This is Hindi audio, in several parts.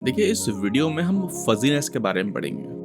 देखिए, इस वीडियो में हम फजीनेस के बारे में पढ़ेंगे।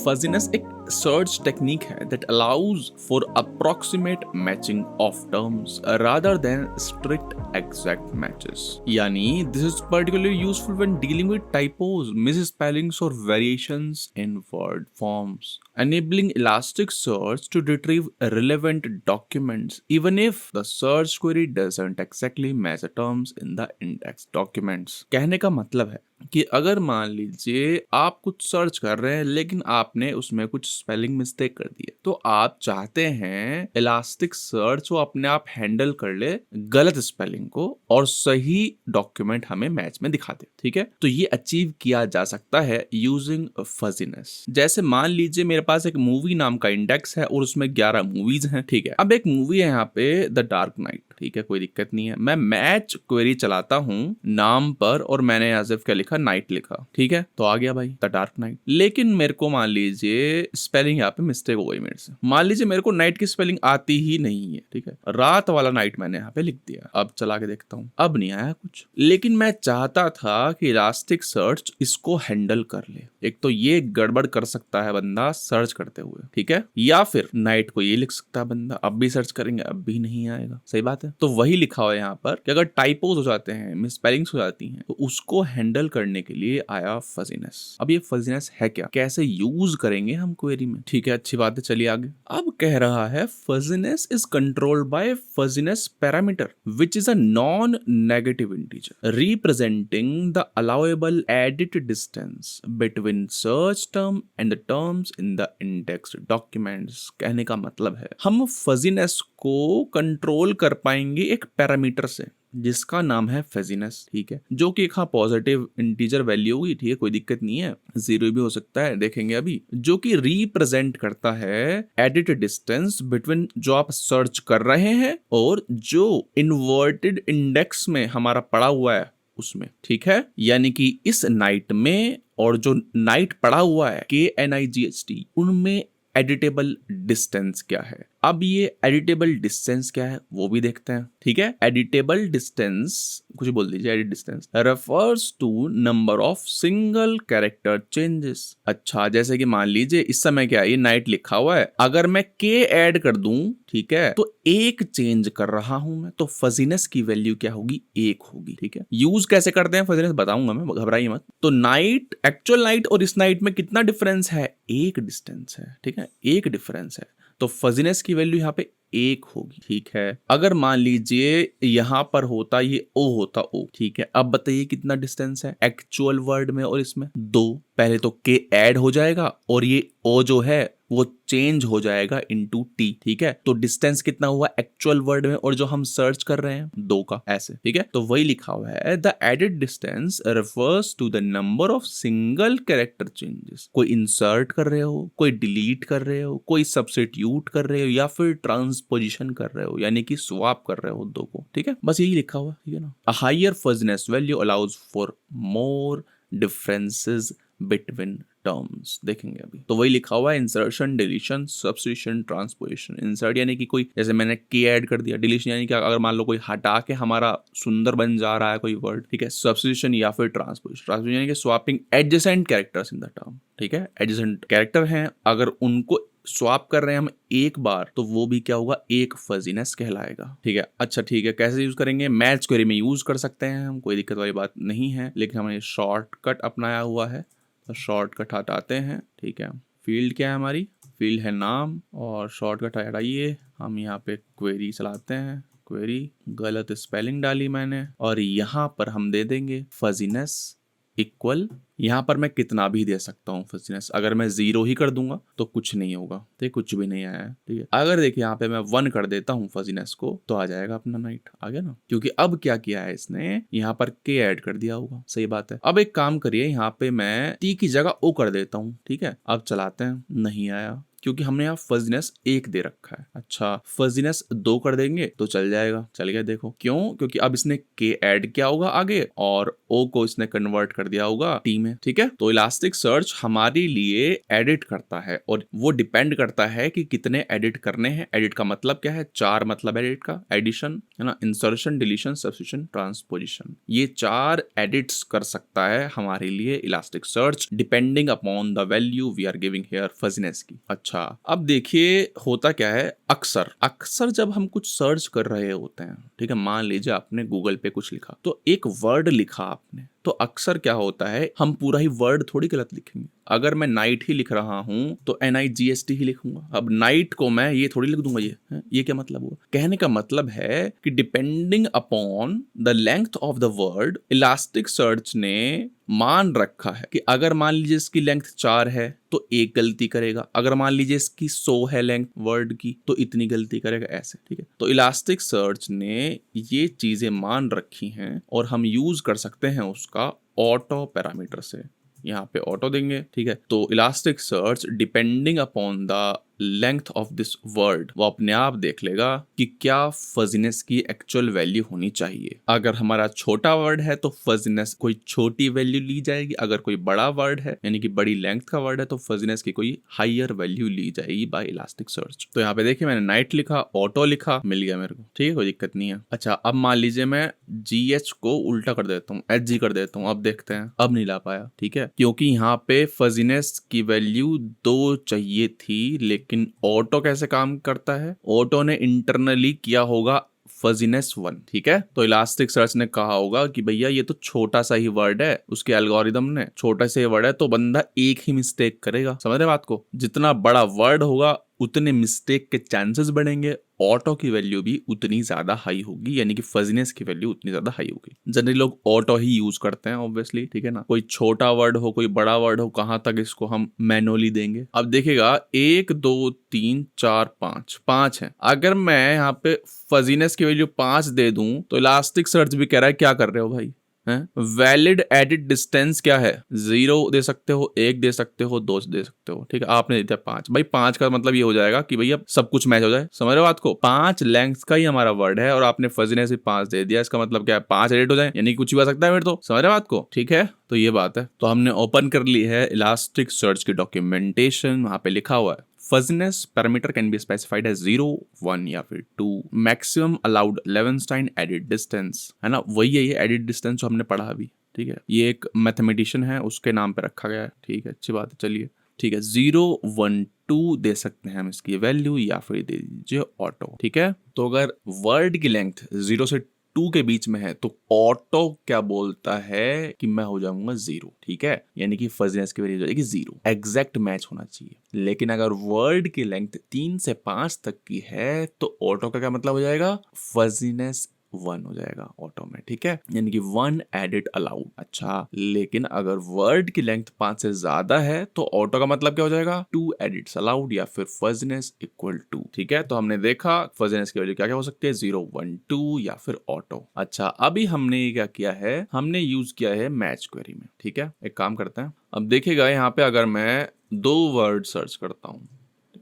फजीनेस एक सर्च टेक्निक है that allows for approximate matching of terms rather than strict exact matches. यानी this is particularly useful when dealing with typos, misspellings or variations in word forms, enabling elastic search to retrieve relevant documents even if the search query doesn't exactly match the terms in the index documents. कहने का मतलब है कि अगर मान लीजिए आप कुछ सर्च कर रहे हैं लेकिन आपने उसमें कुछ स्पेलिंग मिस्टेक कर दी है, तो आप चाहते हैं इलास्टिक सर्च वो अपने आप हैंडल कर ले गलत स्पेलिंग को और सही डॉक्यूमेंट हमें मैच में दिखा दे। ठीक है, तो ये अचीव किया जा सकता है यूजिंग फजीनेस। जैसे मान लीजिए मेरे पास एक मूवी नाम का इंडेक्स है और उसमें 11 मूवीज हैं। ठीक है, अब एक मूवी है यहाँ पे द डार्क नाइट। ठीक है, कोई दिक्कत नहीं है। मैं मैच क्वेरी चलाता हूँ नाम पर और मैंने यहाँ सिर्फ क्या लिखा, नाइट लिखा। ठीक है, तो आ गया भाई द डार्क नाइट। लेकिन मेरे को मान लीजिए स्पेलिंग यहाँ पे मिस्टेक हो गई मेरे से। मान लीजिए मेरे को नाइट की स्पेलिंग आती ही नहीं है। ठीक है, रात वाला नाइट मैंने यहाँ पे लिख दिया। अब चला के देखता हूँ, अब नहीं आया कुछ। लेकिन मैं चाहता था कि इलास्टिक सर्च इसको हैंडल कर ले। एक तो ये गड़बड़ कर सकता है बंदा सर्च करते हुए, ठीक है, या फिर नाइट को ये लिख सकता है बंदा, अब भी सर्च करेंगे अब भी नहीं आएगा। सही बात है। तो वही लिखा हुआ है यहाँ पर कि अगर टाइपोज हो जाते हैं, मिसस्पेलिंग्स हो जाती हैं, तो उसको हैंडल करने के लिए आया फजीनेस। अब ये फजीनेस है क्या, कैसे यूज करेंगे हम क्वेरी में? ठीक है, अच्छी बात है, चलिए आगे। अब कह रहा है fuzziness is controlled by fuzziness parameter which is a non negative integer representing the allowable edit distance between search term and the terms in the indexed documents. कहने का मतलब है हम फजीनेस को कंट्रोल कर पाएंगे एक पैरामीटर से जिसका नाम है फजीनेस। ठीक है, जो कि एक पॉजिटिव इंटीजर वैल्यू होगी। ठीक है, कोई दिक्कत नहीं है, जीरो भी हो सकता है, देखेंगे अभी। जो कि रिप्रेजेंट करता है एडिट डिस्टेंस बिटवीन जो आप सर्च कर रहे हैं और जो इन्वर्टेड इंडेक्स में हमारा पड़ा हुआ है उसमें। ठीक है, यानी कि इस नाइट में और जो नाइट पड़ा हुआ है KNIGHT उनमें एडिटेबल डिस्टेंस क्या है। अब ये एडिटेबल डिस्टेंस क्या है वो भी देखते हैं। ठीक है, एडिटेबल डिस्टेंस कुछ बोल दीजिए। Edit distance refers to number of single character changes. अच्छा, जैसे कि मान लीजिए इस समय क्या है, ये नाइट लिखा हुआ है, अगर मैं के ऐड कर दूं, ठीक है, तो एक चेंज कर रहा हूं मैं, तो फजीनेस की वैल्यू क्या होगी, एक होगी। ठीक है, यूज कैसे करते हैं फजीनेस बताऊंगा मैं, घबराइए मत। तो नाइट, एक्चुअल नाइट और इस नाइट में कितना डिफरेंस है, एक डिस्टेंस है। ठीक है, एक डिफरेंस है, तो फजीनेस की वैल्यू यहाँ पे एक होगी। ठीक है, अगर मान लीजिए यहां पर होता ये ओ होता ओ। ठीक है, अब बताइए कितना डिस्टेंस है एक्चुअल वर्ड में और इसमें, दो। पहले तो के ऐड हो जाएगा और ये ओ जो है वो चेंज हो जाएगा इनटू टी। ठीक है, तो डिस्टेंस कितना हुआ एक्चुअल वर्ड में और जो हम सर्च कर रहे हैं, दो का, ऐसे। ठीक है, तो वही लिखा हुआ है the edit distance refers to the number of single character changes. कोई इंसर्ट कर रहे हो, कोई डिलीट कर रहे हो, कोई सब्स्टिट्यूट कर रहे हो, या फिर ट्रांसपोजिशन कर रहे हो, यानी कि स्वैप कर रहे हो दो को। ठीक है, बस यही लिखा हुआ है। ठीक है ना, a higher fuzziness value allows for more differences between terms. देखेंगे अभी, तो वही लिखा हुआ है insertion, deletion, substitution, transposition. Insert यानी कि कोई, जैसे मैंने के ऐड कर दिया। डिलीशन यानी कि अगर मान लो कोई हटा के हमारा सुंदर बन जा रहा है कोई वर्ड। ठीक है, सब्स्टिट्यूशन या फिर ट्रांसपोजिशन। ट्रांसपोजिशन यानी कि swapping adjacent characters in the term. ठीक है, एडजेसेंट कैरेक्टर हैं, अगर उनको स्वैप कर रहे हैं हम एक बार, तो वो भी क्या होगा, एक फजीनेस कहलाएगा। ठीक है, अच्छा ठीक है, कैसे यूज करेंगे, मैच क्वेरी में यूज कर सकते हैं हम, कोई दिक्कत वाली बात नहीं है, लेकिन हमने शॉर्टकट अपनाया हुआ है, तो शॉर्टकट हटाते हैं। ठीक है, फील्ड क्या है हमारी, फील्ड है नाम, और शॉर्टकट हटाइए, हम यहाँ पे क्वेरी चलाते हैं। क्वेरी, गलत स्पेलिंग डाली मैंने, और यहाँ पर हम दे देंगे फजीनेस इक्वल, यहाँ पर मैं कितना भी दे सकता हूँ फजीनेस। अगर मैं 0 ही कर दूंगा तो कुछ नहीं होगा, तो कुछ भी नहीं आया है। ठीक है, अगर देखिए यहाँ पे मैं 1 कर देता हूँ फजीनेस को, तो आ जाएगा अपना नाइट, आ गया ना, क्योंकि अब क्या किया है इसने, यहाँ पर के ऐड कर दिया होगा। सही बात है। अब एक काम करिए, यहाँ पे मैं टी की जगह ओ कर देता हूँ। ठीक है, अब चलाते हैं, नहीं आया, क्योंकि हमने यहाँ फजीनेस 1 दे रखा है। अच्छा, फजीनेस 2 कर देंगे तो चल जाएगा। चल गया, देखो क्यों? क्योंकि अब इसने के ऐड किया होगा आगे और ओ को इसने कन्वर्ट कर दिया होगा टी में। ठीक है, तो इलास्टिक सर्च हमारे लिए एडिट करता है और वो डिपेंड करता है कि कितने एडिट करने हैं। एडिट का मतलब क्या है? 4 मतलब एडिट का, एडिशन है ना, इंसर्शन, डिलीशन, सब्स्टिट्यूशन, ट्रांसपोजिशन, ये 4 एडिट्स कर सकता है हमारे लिए elastic search depending upon the value we are giving here fuzziness की। अच्छा, अब देखिए होता क्या है, अक्सर अक्सर जब हम कुछ सर्च कर रहे होते हैं, ठीक है, मान लीजिए आपने गूगल पे कुछ लिखा, तो एक वर्ड लिखा आपने, तो अक्सर क्या होता है, हम पूरा ही वर्ड थोड़ी गलत लिखेंगे। अगर मैं नाइट ही लिख रहा हूं तो NIGHT ही लिखूंगा। अब नाइट को मैं ये थोड़ी लिख दूंगा, ये क्या मतलब हुआ? कहने का मतलब है कि depending upon the length of the word, elastic search ने मान रखा है कि अगर मान लीजिए इसकी लेंथ 4 है तो 1 गलती करेगा, अगर मान लीजिए इसकी 100 है लेंथ वर्ड की तो इतनी गलती करेगा, ऐसे। ठीक है, तो इलास्टिक सर्च ने ये चीजें मान रखी हैं और हम यूज कर सकते हैं उसका ऑटो पैरामीटर से। यहाँ पे ऑटो देंगे, ठीक है, तो elastic search depending upon the length of this word, वो अपने आप देख लेगा कि क्या फजीनेस की एक्चुअल वैल्यू होनी चाहिए। अगर हमारा छोटा वर्ड है तो फजीनेस कोई छोटी वैल्यू ली जाएगी, अगर कोई बड़ा वर्ड है यानी कि बड़ी लेंथ का वर्ड है तो फजीनेस की कोई हायर वैल्यू ली जाएगी बाय इलास्टिक सर्च। तो यहाँ पे देखिए मैंने नाइट लिखा, ऑटो लिखा, मिल गया मेरे को। ठीक है, कोई दिक्कत नहीं है। अच्छा, अब मान लीजिए मैं GH को उल्टा कर देता हूँ, HG कर देता हूँ, अब देखते हैं, अब नहीं ला पाया। ठीक है, क्योंकि यहाँ पे फजीनेस की वैल्यू 2 चाहिए थी, लेकिन ऑटो कैसे काम करता है, ऑटो ने इंटरनली किया होगा फजीनेस 1। ठीक है, तो इलास्टिक सर्च ने कहा होगा कि भैया ये तो छोटा सा ही वर्ड है, उसके एल्गोरिदम ने छोटा सा ही वर्ड है तो बंदा एक ही मिस्टेक करेगा। समझ रहे बात को? जितना बड़ा वर्ड होगा उतने मिस्टेक के चांसेस बढ़ेंगे, ऑटो की वैल्यू भी उतनी ज्यादा हाई होगी, यानी कि फजीनेस की वैल्यू उतनी ज्यादा हाई होगी। जनरली लोग ऑटो ही यूज करते हैं ऑब्वियसली, ठीक है ना। कोई छोटा वर्ड हो, कोई बड़ा वर्ड हो, कहां तक इसको हम मैनुअली देंगे। अब देखिएगा 1 2 3 4 5 है। अगर मैं यहाँ पे फजीनेस की वैल्यू 5 दे दूं तो इलास्टिक सर्च भी कह रहा है क्या कर रहे हो भाई, वैलिड एडिट डिस्टेंस क्या है? 0 दे सकते हो, 1 दे सकते हो, 2 दे सकते हो। ठीक है, आपने दे दिया 5। भाई 5 का मतलब ये हो जाएगा कि भैया सब कुछ मैच हो जाए। समझ रहे हो बात को? 5 लेंथ का ही हमारा वर्ड है और आपने फजीनेस भी 5 दे दिया, इसका मतलब क्या है, 5 एडिट हो जाए, यानी कुछ भी आ सकता है फिर तो। समझ रहे बात को? ठीक है, तो ये बात है। तो हमने ओपन कर ली है इलास्टिक सर्च की डॉक्यूमेंटेशन, वहां पे लिखा हुआ है fuzziness parameter can be specified as 0 1 या फिर 2। Maximum allowed Levenshtein edit distance, है ना, वही है ये एडिट डिस्टेंस जो हमने पढ़ा अभी। ठीक है, ये एक मैथमेटिशियन है, उसके नाम पे रखा गया है। ठीक है, अच्छी बात है। चलिए ठीक है, 0 1 2 दे सकते हैं हम इसकी वैल्यू, या फिर दे दीजिए ऑटो। ठीक है, तो अगर वर्ड की लेंथ 0 से 2 के बीच में है तो ऑटो क्या बोलता है कि मैं हो जाऊंगा 0। ठीक है, यानी कि फजीनेस की वैल्यू हो जाएगी 0, एग्जैक्ट मैच होना चाहिए। लेकिन अगर वर्ड की लेंथ 3 से 5 तक की है तो ऑटो का क्या मतलब हो जाएगा, फजीनेस 1 हो जाएगा ऑटो में। ठीक है, यानी कि 1 एडिट अलाउड। अच्छा, लेकिन अगर वर्ड की लेंथ 5 से ज्यादा है तो ऑटो का मतलब क्या हो जाएगा, 2 एडिट्स अलाउड या फिर फजीनेस इक्वल टू। ठीक है, तो हमने देखा फजीनेस की वैल्यू क्या क्या हो सकती है, 0 1 2 या फिर ऑटो। अच्छा, अभी हमने क्या किया है, हमने यूज किया है मैच क्वेरी में। ठीक है, एक काम करते हैं, अब देखिएगा यहाँ पे अगर मैं 2 वर्ड सर्च करता हूँ,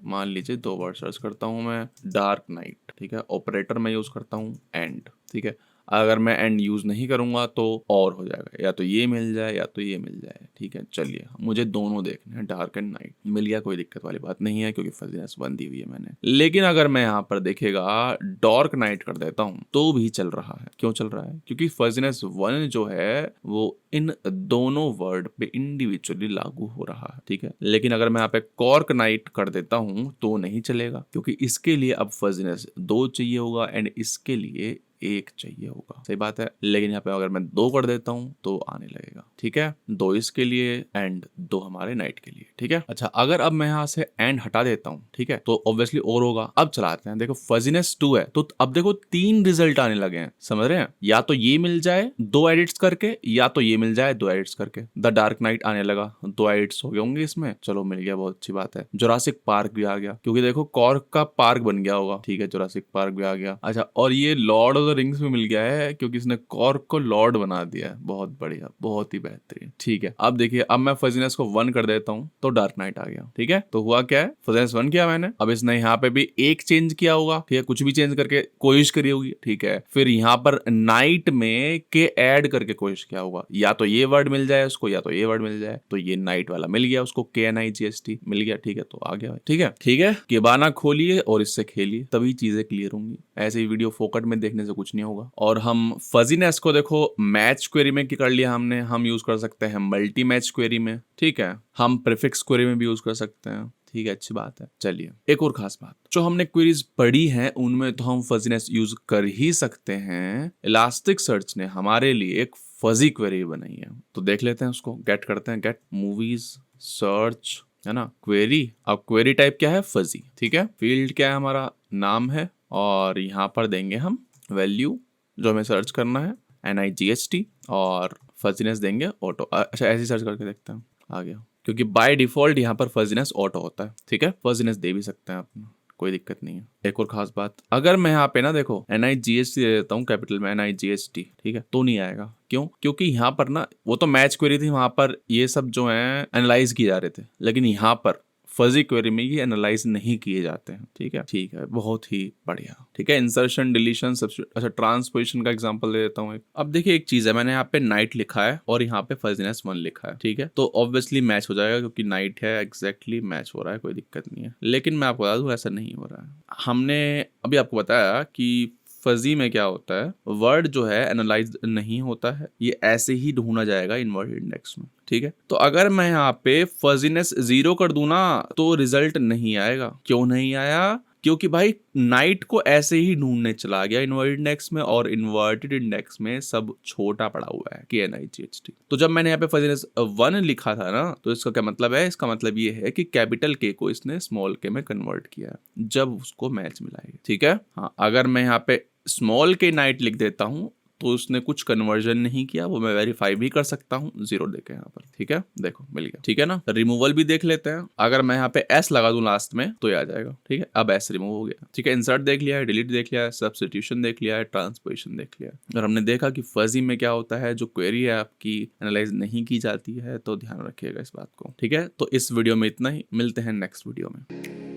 मान लीजिए 2 वर्ड सर्च करता हूँ मैं, डार्क नाइट। ठीक है, ऑपरेटर में यूज करता हूँ एंड। ठीक है, अगर मैं एंड यूज नहीं करूंगा तो और हो जाएगा, या तो ये मिल जाए या तो ये मिल जाए। ठीक है, चलिए मुझे दोनों देखने हैं, डार्क एंड नाइट मिल गया, कोई दिक्कत वाली बात नहीं है क्योंकि फजीनेस 1 दी हुई है मैंने। लेकिन अगर मैं यहाँ पर देखेगा डार्क नाइट कर देता हूँ तो भी चल रहा है। क्यों चल रहा है? क्योंकि फजीनेस 1 जो है वो इन दोनों वर्ड पे इंडिविजुअली लागू हो रहा है। ठीक है, लेकिन अगर मैं यहाँ पे कॉर्क नाइट कर देता हूं तो नहीं चलेगा, क्योंकि इसके लिए अब फजीनेस 2 चाहिए होगा एंड इसके लिए 1 चाहिए होगा। सही बात है, लेकिन यहाँ पे अगर मैं 2 कर देता हूँ तो आने लगेगा। ठीक है, 2 इसके लिए एंड 2 हमारे नाइट के लिए। ठीक है, अच्छा, अगर अब मैं यहाँ से एंड हटा देता हूँ, ठीक है, तो ऑब्वियसली और होगा। अब चलाते हैं, देखो फजीनेस 2 है तो अब देखो 3 रिजल्ट आने लगे हैं। समझ रहे हैं? या तो ये मिल जाए 2 एडिट्स करके, या तो ये मिल जाए 2 एडिट्स करके। द डार्क नाइट आने लगा, 2 एडिट्स हो गए होंगे इसमें, चलो मिल गया, बहुत अच्छी बात है। जुरासिक पार्क भी आ गया, क्योंकि देखो कॉर्क का पार्क बन गया होगा। ठीक है, जुरासिक पार्क भी आ गया। अच्छा, और ये लॉर्ड ऑफ द तो रिंग्स में मिल गया है क्योंकि इसने कॉर्क को लॉर्ड बना दिया है। बहुत बढ़िया, बहुत ही बेहतरीन। ठीक है, अब देखिए, अब मैं फजीनेस को 1 कर देता हूँ तो डार्क नाइट आ गया। ठीक है, तो हुआ क्या है, फजीनेस 1 किया मैंने, अब इसने यहाँ पे भी एक चेंज किया होगा, ठीक है, कुछ भी चेंज करके कोशिश करी होगी। ठीक है, फिर यहाँ पर नाइट में के ऐड करके कोशिश किया होगा, या तो ये वर्ड मिल जाए उसको या तो ये वर्ड मिल जाए, तो ये नाइट वाला मिल गया उसको, KNIGHT मिल गया। ठीक है, तो आ गया। ठीक है, ठीक है, किबाना खोलिए और इससे खेलिए, तभी चीजें क्लियर होंगी। ऐसे ही वीडियो फोकट में देखने से कुछ नहीं होगा। और हम फजीनेस को देखो मैच क्वेरी में कर लिया हमने, हम यूज कर सकते हैं मल्टी मैच क्वेरी में। ठीक है, हम प्रीफिक्स क्वेरी में भी यूज कर सकते हैं। ठीक है, अच्छी बात है। चलिए, एक और खास बात, जो हमने क्वेरीज पढ़ी हैं उनमें तो हम फजीनेस यूज कर ही सकते हैं। इलास्टिक सर्च ने हमारे लिए एक फजी क्वेरी बनाई है, तो देख लेते हैं उसको। गेट करते हैं, गेट मूवीज सर्च, है ना, क्वेरी। अब क्वेरी टाइप क्या है, फजी। ठीक है, फील्ड क्या है, हमारा नाम है, और यहाँ पर देंगे हम वैल्यू जो हमें सर्च करना है, NIGHT, और फजीनेस देंगे ऑटो। अच्छा, ऐसे सर्च करके देखते हैं, आ गया, क्योंकि बाय डिफॉल्ट यहाँ पर फजीनेस ऑटो होता है। ठीक है, फजीनेस दे भी सकते हैं आप, कोई दिक्कत नहीं है। एक और खास बात, अगर मैं यहाँ पे ना देखो NIGHT दे देता हूँ कैपिटल में, NIGHT, ठीक है, तो नहीं आएगा। क्यों? क्योंकि यहाँ पर ना, वो तो मैच क्वेरी थी, वहां पर ये सब जो है एनालाइज किए जा रहे थे, लेकिन यहाँ पर फजी क्वेरी में ये एनालाइज नहीं किए जाते हैं। ठीक है, ठीक है, बहुत ही बढ़िया। ठीक है, इंसर्शन, डिलीशन, सब्स्टिट्यूशन। अच्छा, ट्रांसपोजिशन का एग्जांपल दे देता हूँ एक। अब देखिए, एक चीज है, मैंने यहाँ पे नाइट लिखा है और यहाँ पे फजीनेस 1 लिखा है। ठीक है, तो ऑब्वियसली मैच हो जाएगा क्योंकि नाइट है, एग्जैक्टली मैच हो रहा है, कोई दिक्कत नहीं है। लेकिन मैं आपको बता दूं, ऐसा नहीं हो रहा है। हमने अभी आपको बताया कि फजी में क्या होता है, वर्ड जो है एनालाइज नहीं होता है, ये ऐसे ही ढूंढा जाएगा इनवर्टेड इंडेक्स में। ठीक है, तो अगर मैं यहाँ पे फजीनेस 0 कर दूं ना, तो रिजल्ट नहीं आएगा। क्यों नहीं आया? क्योंकि भाई नाइट को ऐसे ही ढूंढने चला गया इन्वर्टेड इंडेक्स में, और इन्वर्टेड इंडेक्स में सब छोटा पड़ा हुआ है, KNIGHT। तो जब मैंने यहाँ पे फजीनेस 1 लिखा था ना, तो इसका क्या मतलब है? इसका मतलब ये है कि कैपिटल K को इसने स्मॉल k में कन्वर्ट किया जब उसको मैच मिलाएगी। ठीक है, हाँ, अगर मैं यहाँ पे स्मॉल k नाइट लिख देता हूँ तो उसने कुछ कन्वर्जन नहीं किया, वो मैं वेरीफाई भी कर सकता हूँ 0 देके यहाँ पर। ठीक है, देखो मिल गया। ठीक है ना, रिमूवल भी देख लेते हैं। अगर मैं यहाँ पे S लगा दूं लास्ट में तो ये आ जाएगा। ठीक है, अब S रिमूव हो गया। ठीक है, इंसर्ट देख लिया है, डिलीट देख लिया है, सब्स्टिट्यूशन देख लिया है, ट्रांसपोजिशन देख लिया है, और हमने देखा कि फजी में क्या होता है, जो क्वेरी है आपकी एनालाइज नहीं की जाती है, तो ध्यान रखिएगा इस बात को। ठीक है, तो इस वीडियो में इतना ही, मिलते हैं नेक्स्ट वीडियो में।